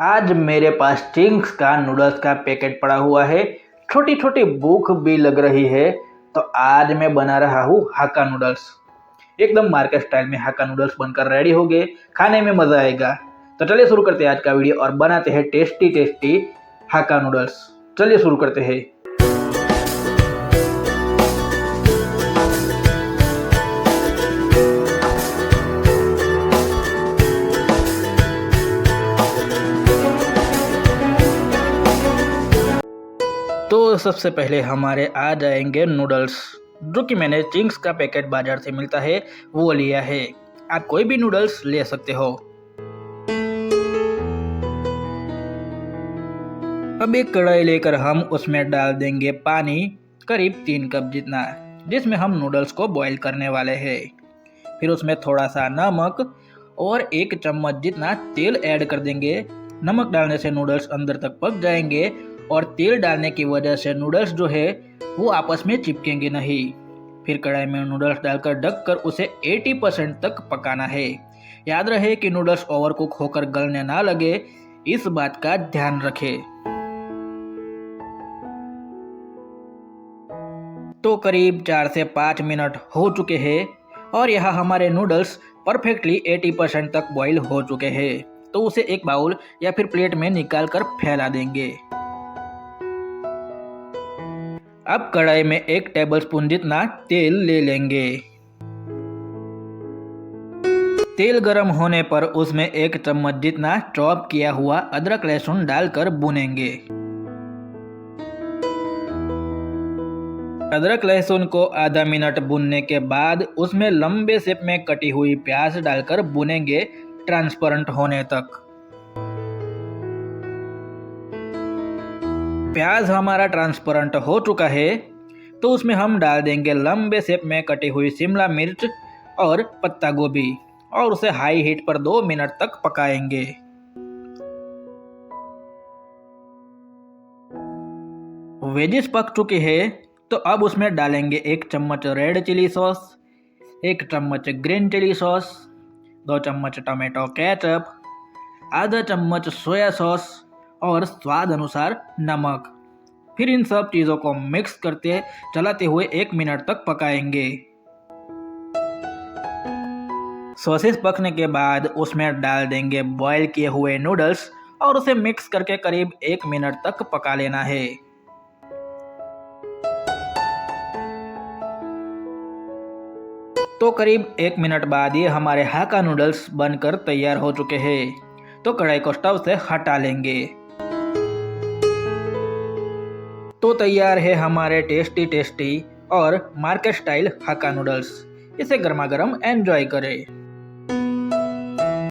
आज मेरे पास चिंग्स का नूडल्स का पैकेट पड़ा हुआ है। छोटी छोटी भूख भी लग रही है, तो आज मैं बना रहा हूँ हाक्का नूडल्स। एकदम मार्केट स्टाइल में हाक्का नूडल्स बनकर रेडी हो गए। खाने में मजा आएगा। तो चलिए शुरू करते हैं आज का वीडियो और बनाते हैं टेस्टी टेस्टी हाक्का नूडल्स। चलिए शुरू करते हैं। तो सबसे पहले हमारे आ जाएंगे नूडल्स, जो कि मैंने चिंग्स का पैकेट बाजार से मिलता है वो लिया है। आप कोई भी नूडल्स ले सकते हो। अब एक कढ़ाई लेकर हम उसमें डाल देंगे पानी, करीब 3 कप जितना, जिसमें हम नूडल्स को बॉईल करने वाले हैं। फिर उसमें थोड़ा सा नमक और 1 चम्मच जितना तेल ऐड कर देंगे। नमक डालने से नूडल्स अंदर तक पक जाएंगे और तेल डालने की वजह से नूडल्स जो है वो आपस में चिपकेंगे नहीं। फिर कढ़ाई में नूडल्स डालकर ढककर उसे 80% तक पकाना है। याद रहे कि नूडल्स ओवर कुक होकर गलने ना लगे, इस बात का ध्यान रखें। तो करीब 4 से 5 मिनट हो चुके हैं और यहाँ हमारे नूडल्स परफेक्टली 80% तक बॉईल हो चुके हैं। तो उसे एक बाउल या फिर प्लेट में निकाल कर फैला देंगे। अब कढ़ाई में 1 टेबलस्पून जितना तेल ले लेंगे। तेल गरम होने पर उसमें 1 चम्मच जितना चॉप किया हुआ अदरक लहसुन डालकर भूनेंगे। अदरक लहसुन को आधा मिनट भूनने के बाद उसमें लंबे शेप में कटी हुई प्याज डालकर भूनेंगे ट्रांसपेरेंट होने तक। प्याज हमारा ट्रांसपेरेंट हो चुका है, तो उसमें हम डाल देंगे लंबे शेप में कटी हुई शिमला मिर्च और पत्ता गोभी और उसे हाई हीट पर 2 मिनट तक पकाएंगे। वेजिस पक चुके हैं, तो अब उसमें डालेंगे 1 चम्मच रेड चिली सॉस, 1 चम्मच ग्रीन चिली सॉस, 2 चम्मच टमाटो केचप, आधा चम्मच सोया सॉस और स्वाद अनुसार नमक। फिर इन सब चीज़ों को मिक्स करते चलाते हुए 1 मिनट तक पकाएंगे। सॉसेस पकने के बाद उसमें डाल देंगे बॉईल किए हुए नूडल्स और उसे मिक्स करके करीब 1 मिनट तक पका लेना है। तो करीब 1 मिनट बाद ये हमारे हाक्का नूडल्स बनकर तैयार हो चुके हैं। तो कढ़ाई को स्टव से हटा लेंगे। तो तैयार है हमारे टेस्टी टेस्टी और मार्केट स्टाइल हाक्का नूडल्स। इसे गर्मा गर्म एंजॉय करें।